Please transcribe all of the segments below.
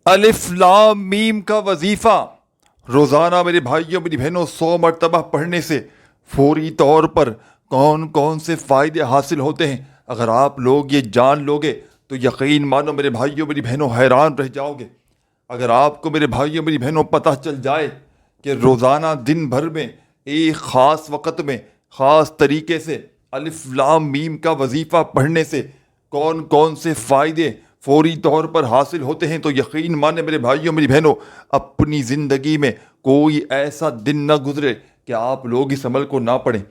الف لام میم کا وظیفہ روزانہ میرے بھائیوں میری بہنوں 100 مرتبہ پڑھنے سے فوری طور پر کون کون سے فائدے حاصل ہوتے ہیں، اگر آپ لوگ یہ جان لوگے تو یقین مانو میرے بھائیوں میری بہنوں حیران رہ جاؤ گے۔ اگر آپ کو میرے بھائیوں میری بہنوں پتہ چل جائے کہ روزانہ دن بھر میں ایک خاص وقت میں خاص طریقے سے الف لام میم کا وظیفہ پڑھنے سے کون کون سے فائدے فوری طور پر حاصل ہوتے ہیں، تو یقین مانے میرے بھائیوں میری بہنوں اپنی زندگی میں کوئی ایسا دن نہ گزرے کہ آپ لوگ اس عمل کو نہ پڑھیں۔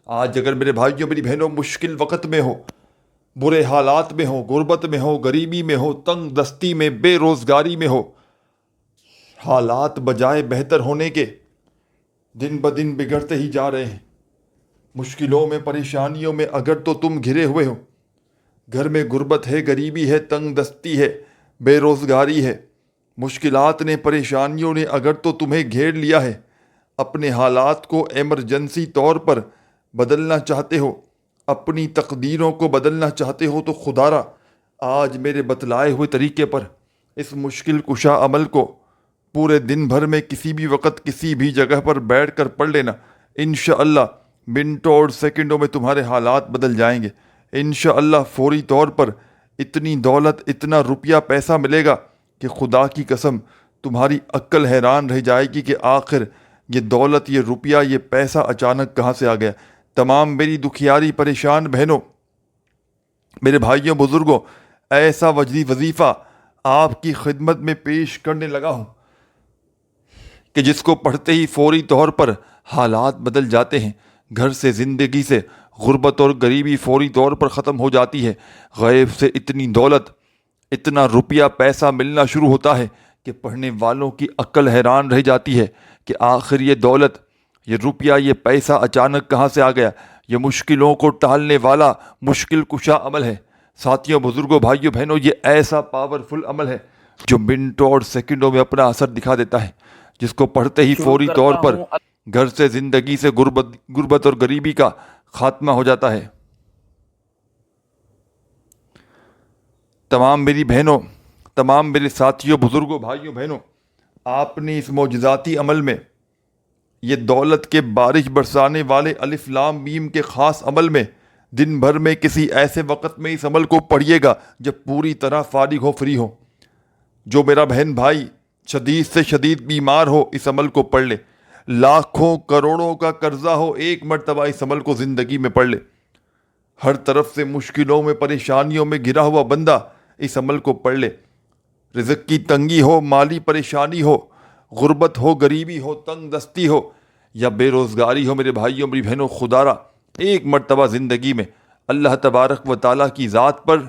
آج اگر میرے بھائیوں میری بہنوں مشکل وقت میں ہو، برے حالات میں ہو، غربت میں ہو، غریبی میں ہو، تنگ دستی میں، بے روزگاری میں ہو، حالات بجائے بہتر ہونے کے دن بدن بگڑتے ہی جا رہے ہیں، مشکلوں میں پریشانیوں میں اگر تو تم گھرے ہوئے ہو، گھر میں غربت ہے، غریبی ہے، تنگ دستی ہے، بے روزگاری ہے، مشکلات نے پریشانیوں نے اگر تو تمہیں گھیر لیا ہے، اپنے حالات کو ایمرجنسی طور پر بدلنا چاہتے ہو، اپنی تقدیروں کو بدلنا چاہتے ہو، تو خدا را آج میرے بتلائے ہوئے طریقے پر اس مشکل کشا عمل کو پورے دن بھر میں کسی بھی وقت کسی بھی جگہ پر بیٹھ کر پڑھ لینا۔ انشاءاللہ منٹوں اور سیکنڈوں میں تمہارے حالات بدل جائیں گے۔ انشاءاللہ فوری طور پر اتنی دولت، اتنا روپیہ پیسہ ملے گا کہ خدا کی قسم تمہاری عقل حیران رہ جائے گی کہ آخر یہ دولت، یہ روپیہ، یہ پیسہ اچانک کہاں سے آ گیا۔ تمام میری دکھیاری پریشان بہنوں، میرے بھائیوں، بزرگوں، ایسا وظیفہ آپ کی خدمت میں پیش کرنے لگا ہوں کہ جس کو پڑھتے ہی فوری طور پر حالات بدل جاتے ہیں، گھر سے، زندگی سے غربت اور غریبی فوری طور پر ختم ہو جاتی ہے، غیب سے اتنی دولت، اتنا روپیہ پیسہ ملنا شروع ہوتا ہے کہ پڑھنے والوں کی عقل حیران رہ جاتی ہے کہ آخر یہ دولت، یہ روپیہ، یہ پیسہ اچانک کہاں سے آ گیا۔ یہ مشکلوں کو ٹالنے والا مشکل کشا عمل ہے۔ ساتھیوں، بزرگوں، بھائیوں، بہنوں، یہ ایسا پاورفل عمل ہے جو منٹوں اور سیکنڈوں میں اپنا اثر دکھا دیتا ہے، جس کو پڑھتے ہی فوری طور پر گھر سے، زندگی سے غربت اور غریبی کا خاتمہ ہو جاتا ہے۔ تمام میری بہنوں، تمام میرے ساتھیوں، بزرگوں، بھائیوں، بہنوں، آپ نے اس معجزاتی عمل میں، یہ دولت کے بارش برسانے والے الف لام میم کے خاص عمل میں، دن بھر میں کسی ایسے وقت میں اس عمل کو پڑھیے گا جب پوری طرح فارغ ہو، فری ہو۔ جو میرا بہن بھائی شدید سے شدید بیمار ہو، اس عمل کو پڑھ لے۔ لاکھوں کروڑوں کا قرضہ ہو، ایک مرتبہ اس عمل کو زندگی میں پڑھ لے۔ ہر طرف سے مشکلوں میں، پریشانیوں میں گھرا ہوا بندہ اس عمل کو پڑھ لے۔ رزق کی تنگی ہو، مالی پریشانی ہو، غربت ہو، غریبی ہو، تنگ دستی ہو یا بے روزگاری ہو، میرے بھائیوں میری بہنوں، خدا را ایک مرتبہ زندگی میں اللہ تبارک و تعالیٰ کی ذات پر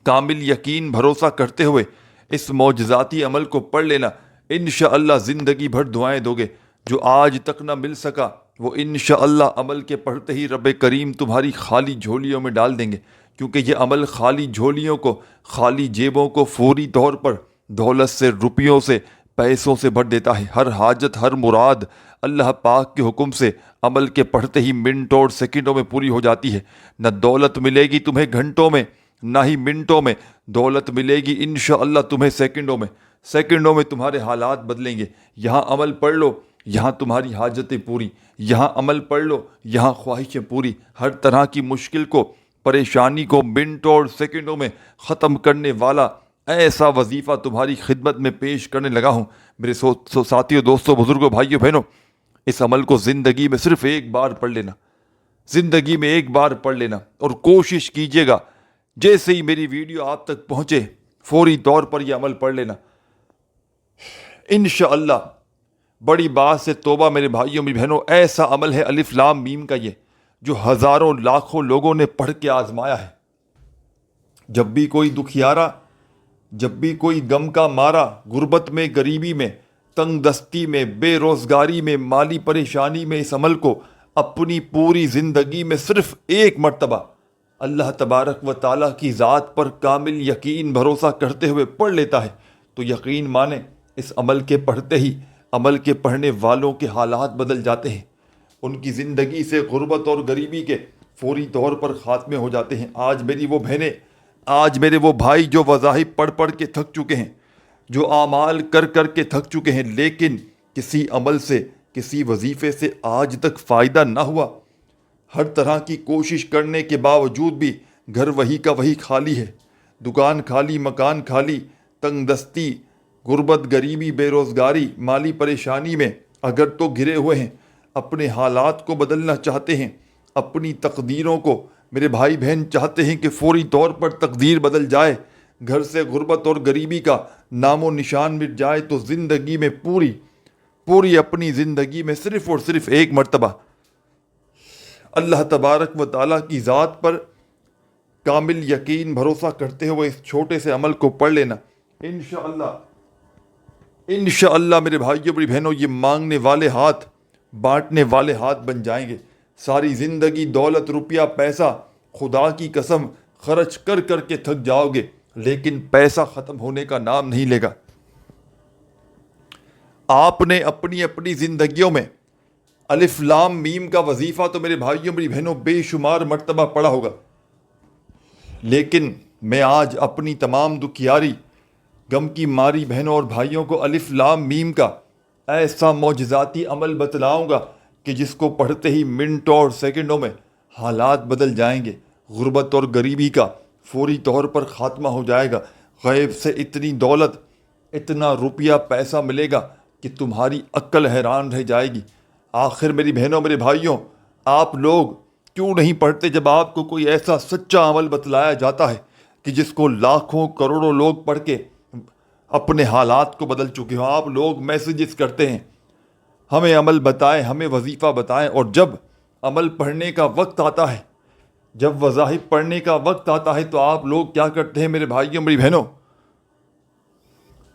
کامل یقین بھروسہ کرتے ہوئے اس معجزاتی عمل کو پڑھ لینا۔ انشاءاللہ زندگی بھر دعائیں دو گے، جو آج تک نہ مل سکا وہ انشاءاللہ عمل کے پڑھتے ہی رب کریم تمہاری خالی جھولیوں میں ڈال دیں گے، کیونکہ یہ عمل خالی جھولیوں کو، خالی جیبوں کو فوری طور پر دولت سے، روپیوں سے، پیسوں سے بھر دیتا ہے۔ ہر حاجت، ہر مراد اللہ پاک کے حکم سے عمل کے پڑھتے ہی منٹوں اور سیکنڈوں میں پوری ہو جاتی ہے۔ نہ دولت ملے گی تمہیں گھنٹوں میں، نہ ہی منٹوں میں، دولت ملے گی انشاءاللہ تمہیں سیکنڈوں میں۔ سیکنڈوں میں تمہارے حالات بدلیں گے۔ یہاں عمل پڑھ لو، یہاں تمہاری حاجتیں پوری، یہاں عمل پڑھ لو، یہاں خواہشیں پوری۔ ہر طرح کی مشکل کو، پریشانی کو منٹوں اور سیکنڈوں میں ختم کرنے والا ایسا وظیفہ تمہاری خدمت میں پیش کرنے لگا ہوں۔ میرے ساتھیوں، دوستوں، بزرگوں، بھائیوں، بہنوں، اس عمل کو زندگی میں صرف ایک بار پڑھ لینا، زندگی میں ایک بار پڑھ لینا، اور کوشش کیجیے گا جیسے ہی میری ویڈیو آپ تک پہنچے فوری طور پر یہ عمل پڑھ لینا۔ انشاءاللہ بڑی بات سے توبہ میرے بھائیوں میری بہنوں، ایسا عمل ہے الف لام میم کا یہ، جو ہزاروں لاکھوں لوگوں نے پڑھ کے آزمایا ہے۔ جب بھی کوئی دکھیارا، جب بھی کوئی غم کا مارا، غربت میں، غریبی میں، تنگ دستی میں، بے روزگاری میں، مالی پریشانی میں، اس عمل کو اپنی پوری زندگی میں صرف ایک مرتبہ اللہ تبارک و تعالیٰ کی ذات پر کامل یقین بھروسہ کرتے ہوئے پڑھ لیتا ہے، تو یقین مانیں اس عمل کے پڑھتے ہی عمل کے پڑھنے والوں کے حالات بدل جاتے ہیں، ان کی زندگی سے غربت اور غریبی کے فوری طور پر خاتمے ہو جاتے ہیں۔ آج میری وہ بہنیں، آج میرے وہ بھائی جو وظائف پڑھ پڑھ کے تھک چکے ہیں، جو اعمال کر کر کے تھک چکے ہیں لیکن کسی عمل سے کسی وظیفے سے آج تک فائدہ نہ ہوا، ہر طرح کی کوشش کرنے کے باوجود بھی گھر وہی کا وہی خالی ہے، دکان خالی، مکان خالی، تنگ دستی، غربت، غریبی، بے روزگاری، مالی پریشانی میں اگر تو گھرے ہوئے ہیں، اپنے حالات کو بدلنا چاہتے ہیں، اپنی تقدیروں کو، میرے بھائی بہن چاہتے ہیں کہ فوری طور پر تقدیر بدل جائے، گھر سے غربت اور غریبی کا نام و نشان مٹ جائے، تو زندگی میں پوری اپنی زندگی میں صرف اور صرف ایک مرتبہ اللہ تبارک و تعالیٰ کی ذات پر کامل یقین بھروسہ کرتے ہوئے اس چھوٹے سے عمل کو پڑھ لینا۔ انشاءاللہ میرے بھائیوں میری بہنوں، یہ مانگنے والے ہاتھ بانٹنے والے ہاتھ بن جائیں گے۔ ساری زندگی دولت، روپیہ، پیسہ خدا کی قسم خرچ کر کر کے تھک جاؤ گے، لیکن پیسہ ختم ہونے کا نام نہیں لے گا۔ آپ نے اپنی زندگیوں میں الف لام میم کا وظیفہ تو میرے بھائیوں میری بہنوں بے شمار مرتبہ پڑھا ہوگا، لیکن میں آج اپنی تمام دکھیاری غم کی ماری بہنوں اور بھائیوں کو الف لام میم کا ایسا معجزاتی عمل بتلاؤں گا کہ جس کو پڑھتے ہی منٹوں اور سیکنڈوں میں حالات بدل جائیں گے، غربت اور غریبی کا فوری طور پر خاتمہ ہو جائے گا، غیب سے اتنی دولت، اتنا روپیہ پیسہ ملے گا کہ تمہاری عقل حیران رہ جائے گی۔ آخر میری بہنوں میرے بھائیوں، آپ لوگ کیوں نہیں پڑھتے جب آپ کو کوئی ایسا سچا عمل بتلایا جاتا ہے کہ جس کو لاکھوں کروڑوں لوگ پڑھ کے اپنے حالات کو بدل چکے ہوں؟ آپ لوگ میسیجز کرتے ہیں ہمیں عمل بتائیں، ہمیں وظیفہ بتائیں، اور جب عمل پڑھنے کا وقت آتا ہے، جب وظائف پڑھنے کا وقت آتا ہے تو آپ لوگ کیا کرتے ہیں میرے بھائیوں میری بہنوں؟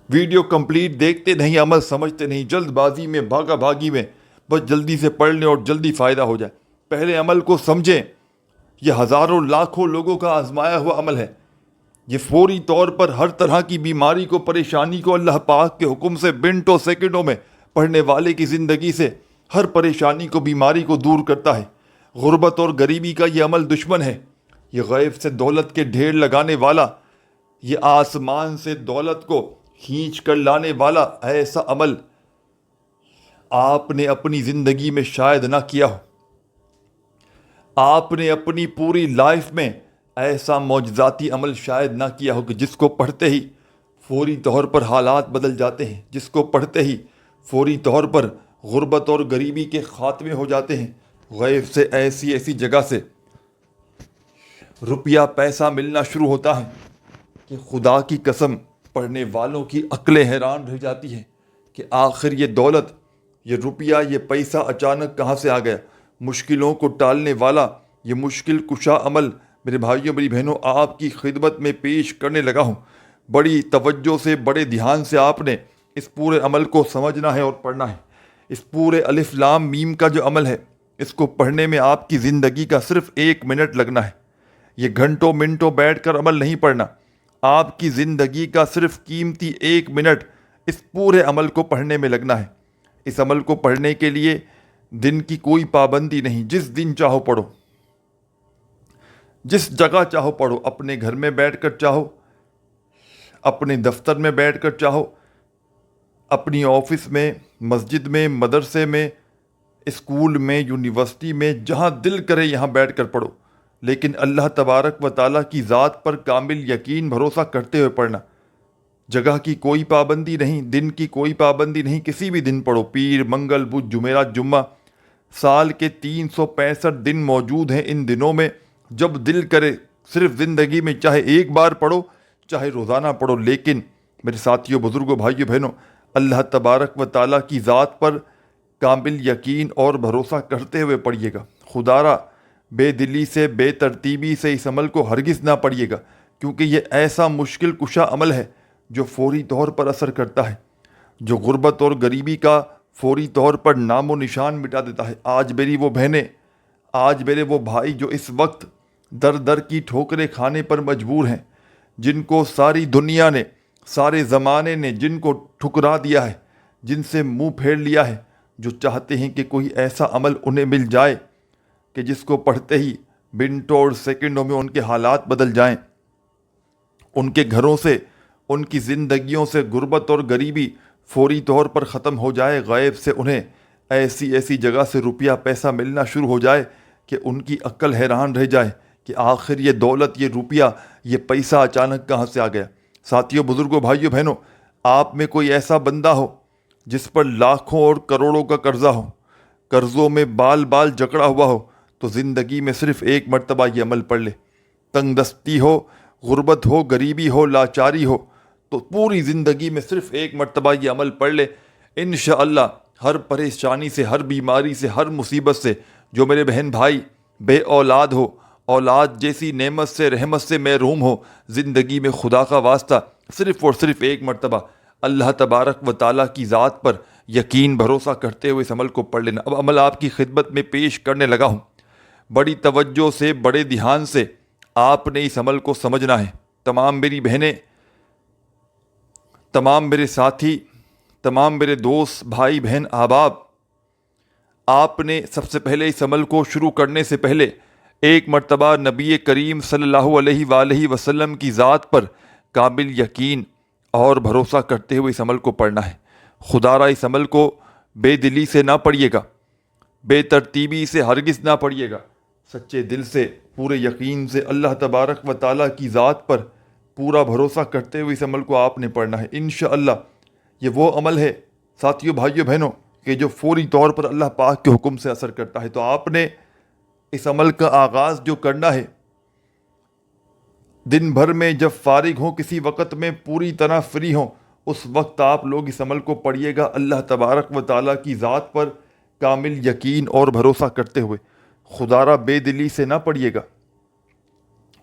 ویڈیو کمپلیٹ دیکھتے نہیں، عمل سمجھتے نہیں، جلد بازی میں، بھاگا بھاگی میں، بس جلدی سے پڑھ لیں اور جلدی فائدہ ہو جائے۔ پہلے عمل کو سمجھیں، یہ ہزاروں لاکھوں لوگوں کا آزمایا ہوا عمل ہے۔ یہ فوری طور پر ہر طرح کی بیماری کو، پریشانی کو اللہ پاک کے حکم سے منٹوں سیکنڈوں میں پڑھنے والے کی زندگی سے ہر پریشانی کو، بیماری کو دور کرتا ہے۔ غربت اور غریبی کا یہ عمل دشمن ہے، یہ غیب سے دولت کے ڈھیر لگانے والا، یہ آسمان سے دولت کو کھینچ کر لانے والا ایسا عمل آپ نے اپنی زندگی میں شاید نہ کیا ہو۔ آپ نے اپنی پوری لائف میں ایسا معجزاتی عمل شاید نہ کیا ہو کہ جس کو پڑھتے ہی فوری طور پر حالات بدل جاتے ہیں، جس کو پڑھتے ہی فوری طور پر غربت اور غریبی کے خاتمے ہو جاتے ہیں، غیب سے ایسی جگہ سے روپیہ پیسہ ملنا شروع ہوتا ہے کہ خدا کی قسم پڑھنے والوں کی عقلیں حیران رہ جاتی ہیں کہ آخر یہ دولت، یہ روپیہ، یہ پیسہ اچانک کہاں سے آ گیا۔ مشکلوں کو ٹالنے والا یہ مشکل کشا عمل میرے بھائیوں میری بہنوں آپ کی خدمت میں پیش کرنے لگا ہوں۔ بڑی توجہ سے، بڑے دھیان سے آپ نے اس پورے عمل کو سمجھنا ہے اور پڑھنا ہے۔ اس پورے الف لام میم کا جو عمل ہے، اس کو پڑھنے میں آپ کی زندگی کا صرف 1 منٹ لگنا ہے۔ یہ گھنٹوں منٹوں بیٹھ کر عمل نہیں پڑھنا، آپ کی زندگی کا صرف قیمتی 1 منٹ اس پورے عمل کو پڑھنے میں لگنا ہے۔ اس عمل کو پڑھنے کے لیے دن کی کوئی پابندی نہیں، جس دن چاہو پڑھو، جس جگہ چاہو پڑھو، اپنے گھر میں بیٹھ کر چاہو، اپنے دفتر میں بیٹھ کر چاہو، اپنی آفس میں، مسجد میں، مدرسے میں، اسکول میں، یونیورسٹی میں، جہاں دل کرے یہاں بیٹھ کر پڑھو، لیکن اللہ تبارک و تعالیٰ کی ذات پر کامل یقین بھروسہ کرتے ہوئے پڑھنا۔ جگہ کی کوئی پابندی نہیں، دن کی کوئی پابندی نہیں، کسی بھی دن پڑھو، پیر، منگل، بدھ، جمعرات، جمعہ، سال کے 365 دن موجود ہیں۔ ان دنوں میں جب دل کرے صرف زندگی میں چاہے ایک بار پڑھو، چاہے روزانہ پڑھو، لیکن میرے ساتھیوں، بزرگوں، بھائیوں، بہنوں، اللہ تبارک و تعالیٰ کی ذات پر کامل یقین اور بھروسہ کرتے ہوئے پڑھیے گا۔ خدا را بے دلی سے، بے ترتیبی سے اس عمل کو ہرگز نہ پڑھیے گا، کیونکہ یہ ایسا مشکل کشا عمل ہے جو فوری طور پر اثر کرتا ہے، جو غربت اور غریبی کا فوری طور پر نام و نشان مٹا دیتا ہے۔ آج میری وہ بہنیں، آج میرے وہ بھائی جو اس وقت در در کی ٹھوکریں کھانے پر مجبور ہیں، جن کو ساری دنیا نے، سارے زمانے نے جن کو ٹھکرا دیا ہے، جن سے منہ پھیر لیا ہے، جو چاہتے ہیں کہ کوئی ایسا عمل انہیں مل جائے کہ جس کو پڑھتے ہی منٹوں اور سیکنڈوں میں ان کے حالات بدل جائیں، ان کے گھروں سے ان کی زندگیوں سے غربت اور غریبی فوری طور پر ختم ہو جائے، غیب سے انہیں ایسی ایسی جگہ سے روپیہ پیسہ ملنا شروع ہو جائے کہ ان کی عقل حیران رہ جائے کہ آخر یہ دولت، یہ روپیہ، یہ پیسہ اچانک کہاں سے آ گیا۔ ساتھیوں، بزرگوں، بھائیوں، بہنوں، آپ میں کوئی ایسا بندہ ہو جس پر لاکھوں اور کروڑوں کا قرضہ ہو، قرضوں میں بال بال جکڑا ہوا ہو، تو زندگی میں صرف ایک مرتبہ یہ عمل پڑھ لے۔ تنگ دستی ہو، غربت ہو، غریبی ہو، لاچاری ہو، تو پوری زندگی میں صرف ایک مرتبہ یہ عمل پڑھ لے، انشاءاللہ ہر پریشانی سے، ہر بیماری سے، ہر مصیبت سے، جو میرے بہن بھائی بے اولاد ہو، اولاد جیسی نعمت سے، رحمت سے محروم ہو، زندگی میں خدا کا واسطہ صرف اور صرف ایک مرتبہ اللہ تبارک و تعالیٰ کی ذات پر یقین بھروسہ کرتے ہوئے اس عمل کو پڑھ لینا۔ اب عمل آپ کی خدمت میں پیش کرنے لگا ہوں، بڑی توجہ سے، بڑے دھیان سے آپ نے اس عمل کو سمجھنا ہے۔ تمام میری بہنیں، تمام میرے ساتھی، تمام میرے دوست، بھائی بہن، احباب، آپ نے سب سے پہلے اس عمل کو شروع کرنے سے پہلے ایک مرتبہ نبی کریم صلی اللہ علیہ وآلہ وسلم کی ذات پر کامل یقین اور بھروسہ کرتے ہوئے اس عمل کو پڑھنا ہے۔ خدا را اس عمل کو بے دلی سے نہ پڑھیے گا، بے ترتیبی سے ہرگز نہ پڑھیے گا، سچے دل سے، پورے یقین سے، اللہ تبارک و تعالیٰ کی ذات پر پورا بھروسہ کرتے ہوئے اس عمل کو آپ نے پڑھنا ہے۔ انشاءاللہ یہ وہ عمل ہے ساتھیوں، بھائیوں، بہنوں، کہ جو فوری طور پر اللہ پاک کے حکم سے اثر کرتا ہے۔ تو آپ نے اس عمل کا آغاز جو کرنا ہے، دن بھر میں جب فارغ ہوں، کسی وقت میں پوری طرح فری ہوں، اس وقت آپ لوگ اس عمل کو پڑھیے گا، اللہ تبارک و تعالیٰ کی ذات پر کامل یقین اور بھروسہ کرتے ہوئے۔ خدا را بے دلی سے نہ پڑھیے گا،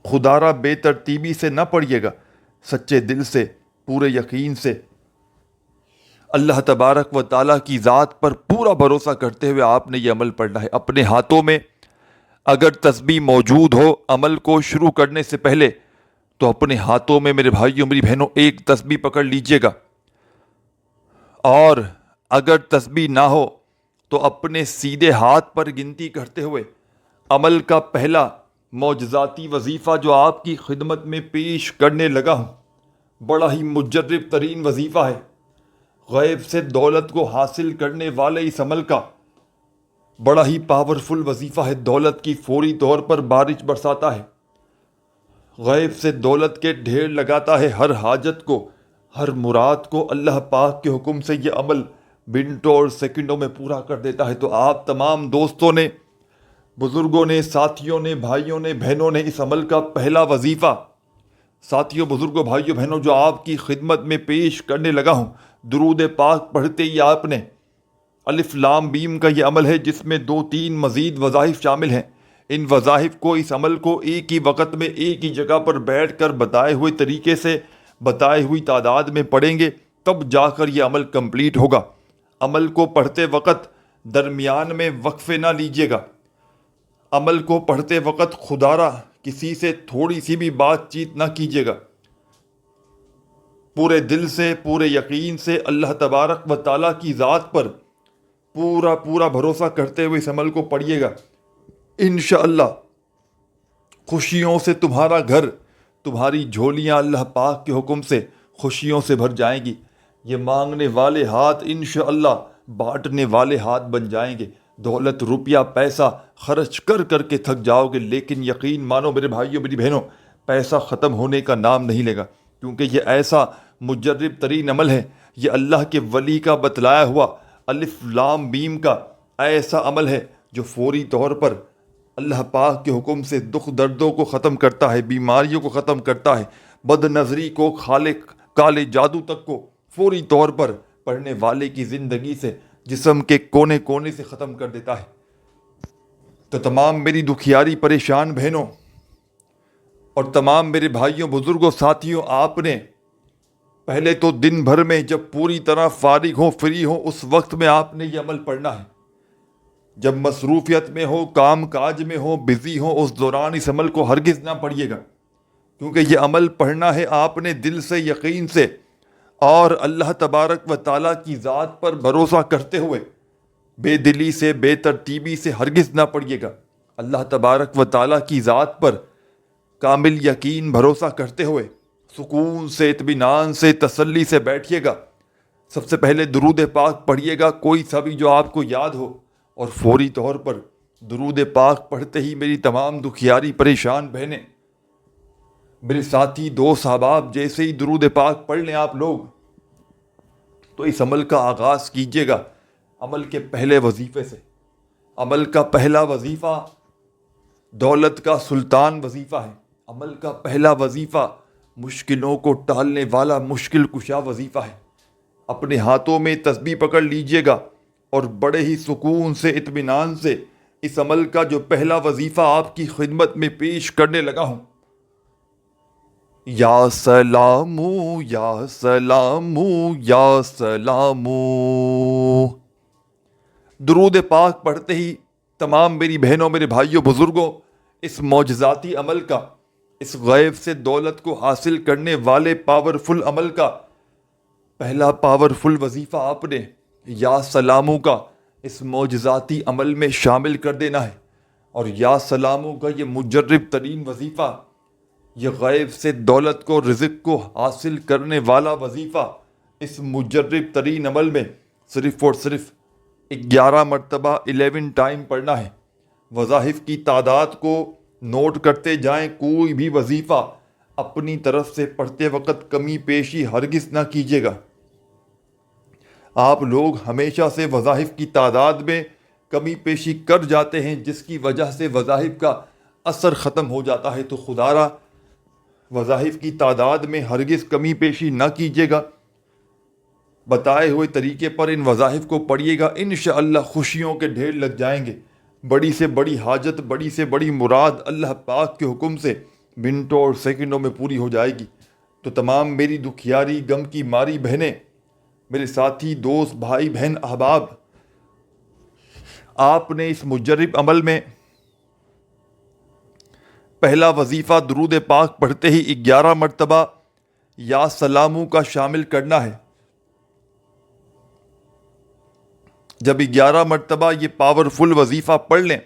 خدا را بے ترتیبی سے نہ پڑھیے گا، سچے دل سے، پورے یقین سے، اللہ تبارک و تعالیٰ کی ذات پر پورا بھروسہ کرتے ہوئے آپ نے یہ عمل پڑھنا ہے۔ اپنے ہاتھوں میں اگر تسبیح موجود ہو عمل کو شروع کرنے سے پہلے، تو اپنے ہاتھوں میں میرے بھائیوں، میری بہنوں، ایک تسبیح پکڑ لیجئے گا، اور اگر تسبیح نہ ہو تو اپنے سیدھے ہاتھ پر گنتی کرتے ہوئے عمل کا پہلا معجزاتی وظیفہ جو آپ کی خدمت میں پیش کرنے لگا ہوں، بڑا ہی مجرب ترین وظیفہ ہے، غیب سے دولت کو حاصل کرنے والے اس عمل کا بڑا ہی پاورفل وظیفہ ہے، دولت کی فوری طور پر بارش برساتا ہے، غیب سے دولت کے ڈھیر لگاتا ہے، ہر حاجت کو، ہر مراد کو اللہ پاک کے حکم سے یہ عمل منٹوں اور سیکنڈوں میں پورا کر دیتا ہے۔ تو آپ تمام دوستوں نے، بزرگوں نے، ساتھیوں نے، بھائیوں نے، بہنوں نے اس عمل کا پہلا وظیفہ، ساتھیوں، بزرگوں، بھائیوں، بہنوں، جو آپ کی خدمت میں پیش کرنے لگا ہوں، درود پاک پڑھتے ہی آپ نے الف لام میم کا یہ عمل ہے جس میں 2-3 مزید وظائف شامل ہیں، ان وظائف کو، اس عمل کو ایک ہی وقت میں ایک ہی جگہ پر بیٹھ کر بتائے ہوئے طریقے سے، بتائی ہوئی تعداد میں پڑھیں گے، تب جا کر یہ عمل کمپلیٹ ہوگا۔ عمل کو پڑھتے وقت درمیان میں وقفے نہ لیجیے گا، عمل کو پڑھتے وقت خدا را کسی سے تھوڑی سی بھی بات چیت نہ کیجیے گا، پورے دل سے، پورے یقین سے اللہ تبارک و تعالیٰ کی ذات پر پورا بھروسہ کرتے ہوئے اس عمل کو پڑھیے گا۔ انشاءاللہ خوشیوں سے تمہارا گھر، تمہاری جھولیاں اللہ پاک کے حکم سے خوشیوں سے بھر جائیں گی، یہ مانگنے والے ہاتھ انشاءاللہ بانٹنے والے ہاتھ بن جائیں گے۔ دولت، روپیہ، پیسہ خرچ کر کر کے تھک جاؤ گے، لیکن یقین مانو میرے بھائیوں، میری بہنوں، پیسہ ختم ہونے کا نام نہیں لے گا، کیونکہ یہ ایسا مجرب ترین عمل ہے، یہ اللہ کے ولی کا بتلایا ہوا الف لام میم کا ایسا عمل ہے جو فوری طور پر اللہ پاک کے حکم سے دکھ دردوں کو ختم کرتا ہے، بیماریوں کو ختم کرتا ہے، بد نظری کو، کالے جادو تک کو فوری طور پر پڑھنے والے کی زندگی سے، جسم کے کونے کونے سے ختم کر دیتا ہے۔ تو تمام میری دکھیاری پریشان بہنوں اور تمام میرے بھائیوں، بزرگوں، ساتھیوں، آپ نے پہلے تو دن بھر میں جب پوری طرح فارغ ہو، فری ہو، اس وقت میں آپ نے یہ عمل پڑھنا ہے۔ جب مصروفیت میں ہو، کام کاج میں ہو، بزی ہو، اس دوران اس عمل کو ہرگز نہ پڑھیے گا، کیونکہ یہ عمل پڑھنا ہے آپ نے دل سے، یقین سے، اور اللہ تبارک و تعالیٰ کی ذات پر بھروسہ کرتے ہوئے، بے دلی سے، بے ترتیبی سے ہرگز نہ پڑھیے گا، اللہ تبارک و تعالیٰ کی ذات پر کامل یقین بھروسہ کرتے ہوئے سکون سے، اطمینان سے، تسلی سے بیٹھیے گا. سب سے پہلے درود پاک پڑھیے گا، کوئی سا بھی جو آپ کو یاد ہو، اور فوری طور پر درود پاک پڑھتے ہی میری تمام دکھیاری پریشان بہنیں، میرے ساتھی دوست احباب، جیسے ہی درود پاک پڑھ لیں آپ لوگ تو اس عمل کا آغاز کیجیے گا عمل کے پہلے وظیفے سے. عمل کا پہلا وظیفہ دولت کا سلطان وظیفہ ہے. عمل کا پہلا وظیفہ مشکلوں کو ٹالنے والا مشکل کشا وظیفہ ہے. اپنے ہاتھوں میں تسبیح پکڑ لیجئے گا اور بڑے ہی سکون سے، اطمینان سے اس عمل کا جو پہلا وظیفہ آپ کی خدمت میں پیش کرنے لگا ہوں. یا سلامو یا سلامو یا سلامو. درود پاک پڑھتے ہی تمام میری بہنوں، میرے بھائیوں، بزرگوں، اس معجزاتی عمل کا، اس غیب سے دولت کو حاصل کرنے والے پاورفل عمل کا پہلا پاورفل وظیفہ آپ نے یا سلامو کا اس معجزاتی عمل میں شامل کر دینا ہے. اور یا سلامو کا یہ مجرب ترین وظیفہ، یہ غیب سے دولت کو، رزق کو حاصل کرنے والا وظیفہ، اس مجرب ترین عمل میں صرف اور صرف 11 مرتبہ 11 ٹائم پڑھنا ہے. وظائف کی تعداد کو نوٹ کرتے جائیں. کوئی بھی وظیفہ اپنی طرف سے پڑھتے وقت کمی پیشی ہرگز نہ کیجیے گا. آپ لوگ ہمیشہ سے وظائف کی تعداد میں کمی پیشی کر جاتے ہیں، جس کی وجہ سے وظائف کا اثر ختم ہو جاتا ہے. تو خدا را وظائف کی تعداد میں ہرگز کمی پیشی نہ کیجیے گا. بتائے ہوئے طریقے پر ان وظائف کو پڑھیے گا، انشاءاللہ خوشیوں کے ڈھیر لگ جائیں گے. بڑی سے بڑی حاجت، بڑی سے بڑی مراد اللہ پاک کے حکم سے منٹوں اور سیکنڈوں میں پوری ہو جائے گی. تو تمام میری دکھیاری غم کی ماری بہنیں، میرے ساتھی دوست بھائی بہن احباب، آپ نے اس مجرب عمل میں پہلا وظیفہ درود پاک پڑھتے ہی 11 مرتبہ یا سلامو کا شامل کرنا ہے. جب 11 مرتبہ یہ پاورفل وظیفہ پڑھ لیں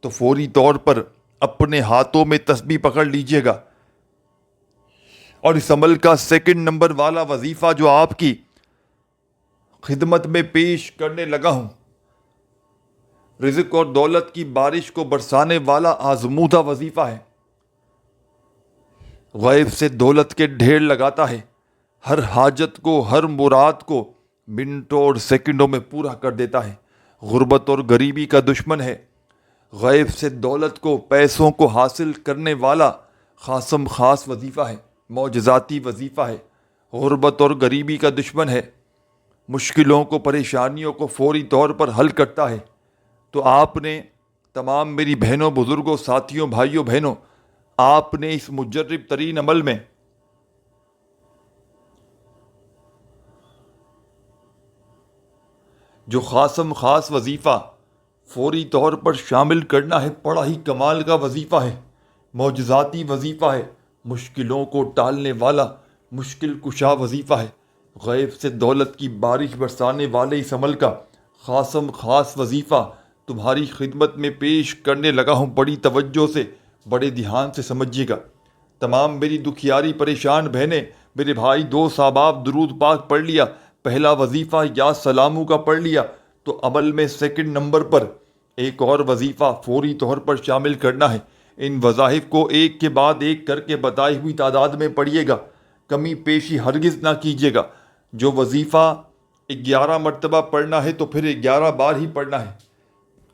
تو فوری طور پر اپنے ہاتھوں میں تسبیح پکڑ لیجئے گا، اور اس عمل کا سیکنڈ نمبر والا وظیفہ جو آپ کی خدمت میں پیش کرنے لگا ہوں، رزق اور دولت کی بارش کو برسانے والا آزمودہ وظیفہ ہے. غیب سے دولت کے ڈھیر لگاتا ہے، ہر حاجت کو، ہر مراد کو منٹوں اور سیکنڈوں میں پورا کر دیتا ہے. غربت اور غریبی کا دشمن ہے. غیب سے دولت کو، پیسوں کو حاصل کرنے والا خاصم خاص وظیفہ ہے، معجزاتی وظیفہ ہے. غربت اور غریبی کا دشمن ہے، مشکلوں کو، پریشانیوں کو فوری طور پر حل کرتا ہے. تو آپ نے تمام میری بہنوں، بزرگوں، ساتھیوں، بھائیوں، بہنوں، آپ نے اس مجرب ترین عمل میں جو خاصم خاص وظیفہ فوری طور پر شامل کرنا ہے، بڑا ہی کمال کا وظیفہ ہے، معجزاتی وظیفہ ہے، مشکلوں کو ٹالنے والا مشکل کشا وظیفہ ہے. غیب سے دولت کی بارش برسانے والے اس عمل کا خاصم خاص وظیفہ تمہاری خدمت میں پیش کرنے لگا ہوں. بڑی توجہ سے، بڑے دھیان سے سمجھیے گا. تمام میری دکھیاری پریشان بہنیں، میرے بھائی دوست احباب، درود پاک پڑھ لیا، پہلا وظیفہ یا سلامو کا پڑھ لیا، تو عمل میں سیکنڈ نمبر پر ایک اور وظیفہ فوری طور پر شامل کرنا ہے. ان وظائف کو ایک کے بعد ایک کر کے بتائی ہوئی تعداد میں پڑھیے گا، کمی پیشی ہرگز نہ کیجیے گا. جو وظیفہ 11 مرتبہ پڑھنا ہے تو پھر 11 بار ہی پڑھنا ہے.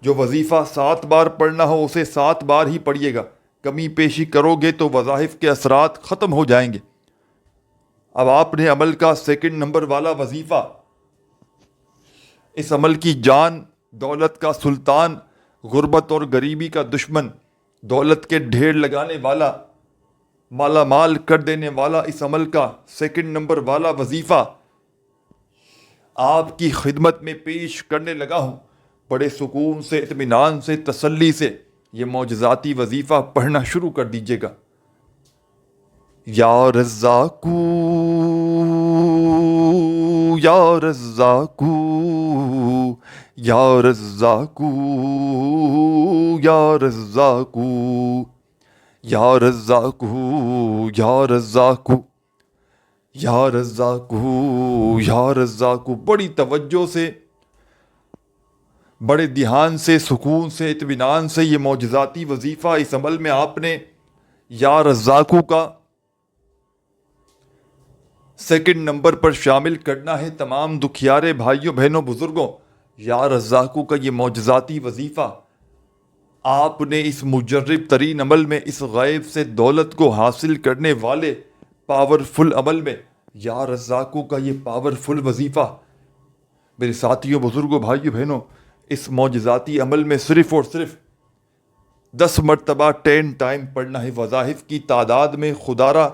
جو وظیفہ 7 بار پڑھنا ہو اسے 7 بار ہی پڑھیے گا. کمی پیشی کرو گے تو وظائف کے اثرات ختم ہو جائیں گے. اب آپ نے عمل کا سیکنڈ نمبر والا وظیفہ، اس عمل کی جان، دولت کا سلطان، غربت اور غریبی کا دشمن، دولت کے ڈھیر لگانے والا، مالا مال کر دینے والا اس عمل کا سیکنڈ نمبر والا وظیفہ آپ کی خدمت میں پیش کرنے لگا ہوں. بڑے سکون سے، اطمینان سے، تسلی سے یہ معجزاتی وظیفہ پڑھنا شروع کر دیجیے گا. یا رزاقو یا رزاقو یا رزاقو یا رزاقو یا رزاق یا رزاق یا رزاق یا رزاق، بڑی توجہ سے، بڑے دھیان سے، سکون سے، اطمینان سے یہ معجزاتی وظیفہ اس عمل میں آپ نے یا رزاقو کا سیکنڈ نمبر پر شامل کرنا ہے۔ تمام دکھیارے بھائیوں بہنوں بزرگوں، یا رزاقو کا یہ معجزاتی وظیفہ آپ نے اس مجرب ترین عمل میں، اس غیب سے دولت کو حاصل کرنے والے پاورفل عمل میں، یا رزاقو کا یہ پاورفل وظیفہ میرے ساتھیوں بزرگوں بھائیوں بہنوں، اس معجزاتی عمل میں صرف اور صرف 10 مرتبہ 10 ٹائم پڑھنا ہے۔ وظائف کی تعداد میں خدا را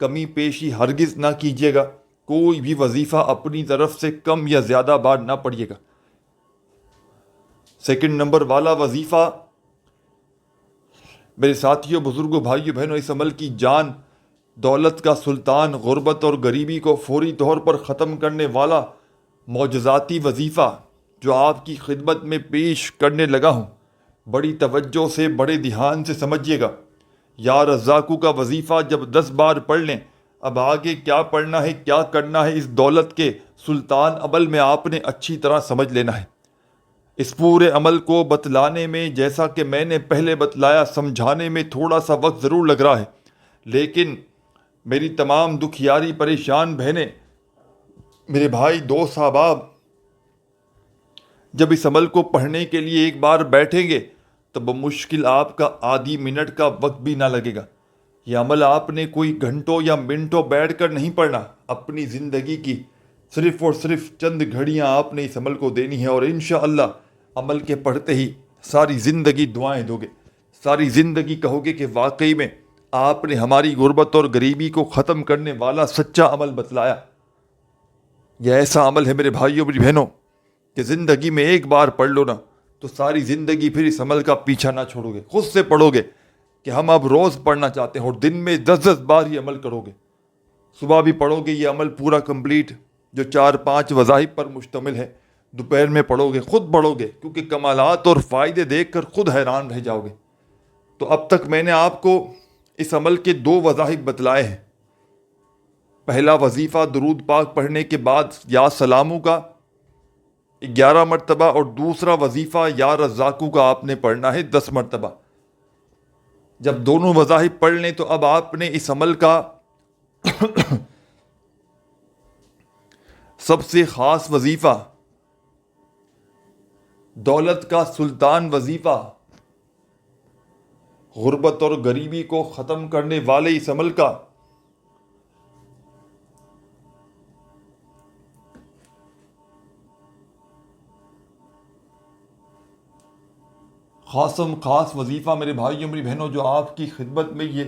کمی پیشی ہرگز نہ کیجیے گا، کوئی بھی وظیفہ اپنی طرف سے کم یا زیادہ بار نہ پڑھیے گا۔ سیکنڈ نمبر والا وظیفہ میرے ساتھیوں بزرگوں بھائیوں بہنوں، اس عمل کی جان دولت کا سلطان، غربت اور غریبی کو فوری طور پر ختم کرنے والا معجزاتی وظیفہ جو آپ کی خدمت میں پیش کرنے لگا ہوں، بڑی توجہ سے، بڑے دھیان سے سمجھیے گا۔ یا رزاقو کا وظیفہ جب 10 بار پڑھ لیں، اب آگے کیا پڑھنا ہے، کیا کرنا ہے، اس دولت کے سلطان عمل میں آپ نے اچھی طرح سمجھ لینا ہے۔ اس پورے عمل کو بتلانے میں، جیسا کہ میں نے پہلے بتلایا، سمجھانے میں تھوڑا سا وقت ضرور لگ رہا ہے، لیکن میری تمام دکھیاری پریشان بہنیں، میرے بھائی، دوست، احباب، جب اس عمل کو پڑھنے کے لیے ایک بار بیٹھیں گے تو بمشکل آپ کا آدھی منٹ کا وقت بھی نہ لگے گا۔ یہ عمل آپ نے کوئی گھنٹوں یا منٹوں بیٹھ کر نہیں پڑھنا، اپنی زندگی کی صرف اور صرف چند گھڑیاں آپ نے اس عمل کو دینی ہے، اور انشاءاللہ عمل کے پڑھتے ہی ساری زندگی دعائیں دو گے، ساری زندگی کہو گے کہ واقعی میں آپ نے ہماری غربت اور غریبی کو ختم کرنے والا سچا عمل بتلایا۔ یہ ایسا عمل ہے میرے بھائیوں میری بہنوں کہ زندگی میں ایک بار پڑھ لو نا تو ساری زندگی پھر اس عمل کا پیچھا نہ چھوڑو گے، خود سے پڑھو گے کہ ہم اب روز پڑھنا چاہتے ہیں، اور دن میں 10 بار یہ عمل کرو گے۔ صبح بھی پڑھو گے یہ عمل پورا کمپلیٹ جو 4-5 وظائف پر مشتمل ہے، دوپہر میں پڑھو گے، خود پڑھو گے، کیونکہ کمالات اور فائدے دیکھ کر خود حیران رہ جاؤ گے۔ تو اب تک میں نے آپ کو اس عمل کے 2 وظائف بتلائے ہیں۔ پہلا وظیفہ درود پاک پڑھنے کے بعد یا سلامو کا 11 مرتبہ، اور دوسرا وظیفہ یا رزاقو کا آپ نے پڑھنا ہے 10 مرتبہ۔ جب دونوں وظائف پڑھ لیں تو اب آپ نے اس عمل کا سب سے خاص وظیفہ، دولت کا سلطان وظیفہ، غربت اور غریبی کو ختم کرنے والے اس عمل کا خاص وظیفہ میرے بھائیوں میری بہنوں، جو آپ کی خدمت میں یہ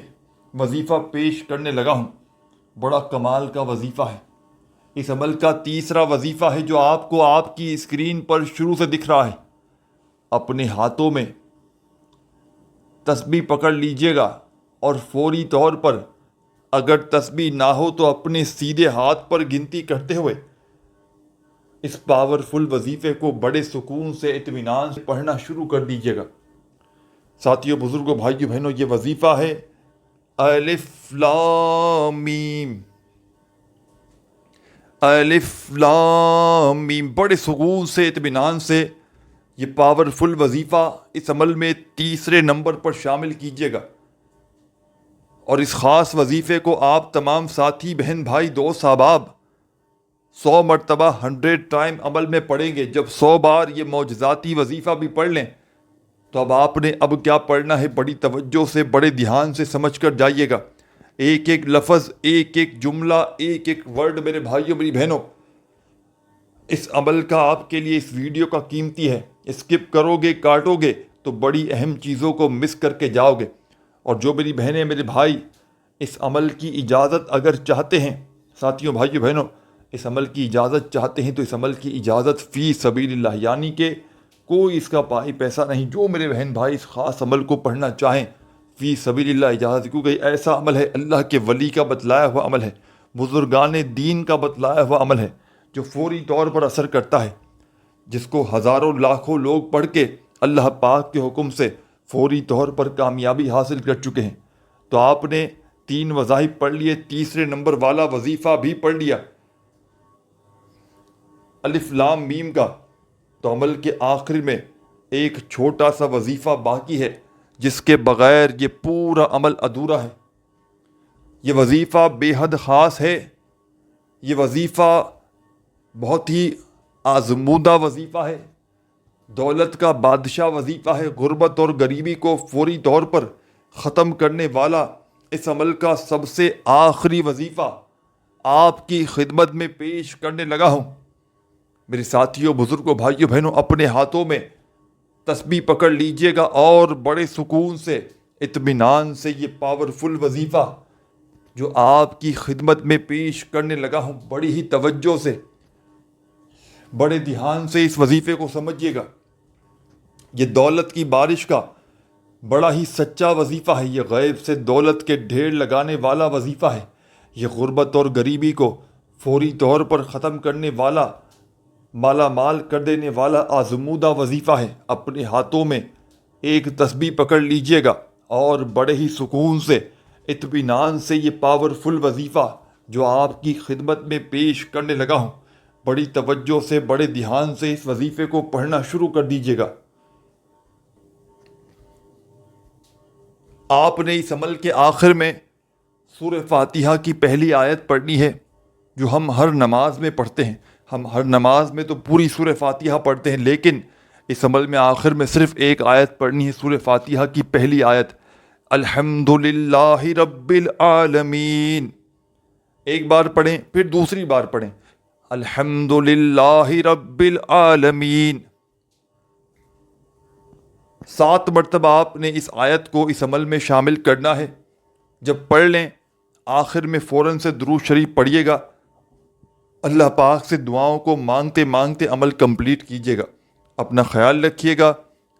وظیفہ پیش کرنے لگا ہوں، بڑا کمال کا وظیفہ ہے۔ اس عمل کا تیسرا وظیفہ ہے جو آپ کو آپ کی اسکرین پر شروع سے دکھ رہا ہے۔ اپنے ہاتھوں میں تسبیح پکڑ لیجئے گا، اور فوری طور پر اگر تسبیح نہ ہو تو اپنے سیدھے ہاتھ پر گنتی کرتے ہوئے اس پاورفل وظیفے کو بڑے سکون سے، اطمینان سے پڑھنا شروع کر دیجیے گا۔ ساتھیوں بزرگوں بھائیوں بہنوں، یہ وظیفہ ہے الف لام میم، الف لام میم۔ بڑے سکون سے، اطمینان سے یہ پاورفل وظیفہ اس عمل میں تیسرے نمبر پر شامل کیجیے گا، اور اس خاص وظیفے کو آپ تمام ساتھی، بہن، بھائی، دوست، احباب 100 مرتبہ 100 ٹائم عمل میں پڑھیں گے۔ جب 100 بار یہ معجزاتی وظیفہ بھی پڑھ لیں تو اب آپ نے اب کیا پڑھنا ہے، بڑی توجہ سے، بڑے دھیان سے سمجھ کر جائیے گا۔ ایک ایک لفظ، ایک ایک جملہ، ایک ایک ورڈ میرے بھائیوں میری بہنوں، اس عمل کا آپ کے لیے، اس ویڈیو کا قیمتی ہے۔ اسکپ کرو گے، کاٹو گے تو بڑی اہم چیزوں کو مس کر کے جاؤ گے۔ اور جو میری بہنیں، میرے بھائی اس عمل کی اجازت اگر چاہتے ہیں، ساتھیوں بھائیوں بہنوں، اس عمل کی اجازت چاہتے ہیں تو اس عمل کی اجازت فی سبیل اللہ، یعنی کہ کوئی اس کا پائی پیسہ نہیں۔ جو میرے بہن بھائی اس خاص عمل کو پڑھنا چاہیں، فی سبیل اللہ اجازت، کیونکہ ایسا عمل ہے، اللہ کے ولی کا بتلایا ہوا عمل ہے، بزرگان دین کا بتلایا ہوا عمل ہے، جو فوری طور پر اثر کرتا ہے، جس کو ہزاروں لاکھوں لوگ پڑھ کے اللہ پاک کے حکم سے فوری طور پر کامیابی حاصل کر چکے ہیں۔ تو آپ نے 3 وظائف پڑھ لیے، تیسرے نمبر والا وظیفہ بھی پڑھ لیا الف لام میم کا، تو عمل کے آخر میں ایک چھوٹا سا وظیفہ باقی ہے جس کے بغیر یہ پورا عمل ادھورا ہے۔ یہ وظیفہ بے حد خاص ہے، یہ وظیفہ بہت ہی آزمودہ وظیفہ ہے، دولت کا بادشاہ وظیفہ ہے، غربت اور غریبی کو فوری طور پر ختم کرنے والا اس عمل کا سب سے آخری وظیفہ آپ کی خدمت میں پیش کرنے لگا ہوں۔ میرے ساتھیوں، بزرگوں، بھائیوں، بہنوں، اپنے ہاتھوں میں تسبیح پکڑ لیجئے گا اور بڑے سکون سے، اطمینان سے یہ پاورفل وظیفہ جو آپ کی خدمت میں پیش کرنے لگا ہوں، بڑی ہی توجہ سے، بڑے دھیان سے اس وظیفے کو سمجھیے گا۔ یہ دولت کی بارش کا بڑا ہی سچا وظیفہ ہے، یہ غیب سے دولت کے ڈھیر لگانے والا وظیفہ ہے، یہ غربت اور غریبی کو فوری طور پر ختم کرنے والا، مالا مال کر دینے والا آزمودہ وظیفہ ہے۔ اپنے ہاتھوں میں ایک تسبیح پکڑ لیجئے گا اور بڑے ہی سکون سے، اطمینان سے یہ پاورفل وظیفہ جو آپ کی خدمت میں پیش کرنے لگا ہوں، بڑی توجہ سے، بڑے دھیان سے اس وظیفے کو پڑھنا شروع کر دیجئے گا۔ آپ نے اس عمل کے آخر میں سورہ فاتحہ کی پہلی آیت پڑھنی ہے جو ہم ہر نماز میں پڑھتے ہیں۔ ہم ہر نماز میں تو پوری سورہ فاتحہ پڑھتے ہیں، لیکن اس عمل میں آخر میں صرف ایک آیت پڑھنی ہے، سورہ فاتحہ کی پہلی آیت، الحمد للہ رب العالمین۔ ایک بار پڑھیں، پھر دوسری بار پڑھیں، الحمد للہ رب العالمین۔ 7 مرتبہ آپ نے اس آیت کو اس عمل میں شامل کرنا ہے۔ جب پڑھ لیں، آخر میں فوراً سے درود شریف پڑھیے گا، اللہ پاک سے دعاؤں کو مانگتے مانگتے عمل کمپلیٹ کیجیے گا۔ اپنا خیال رکھیے گا،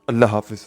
اللہ حافظ۔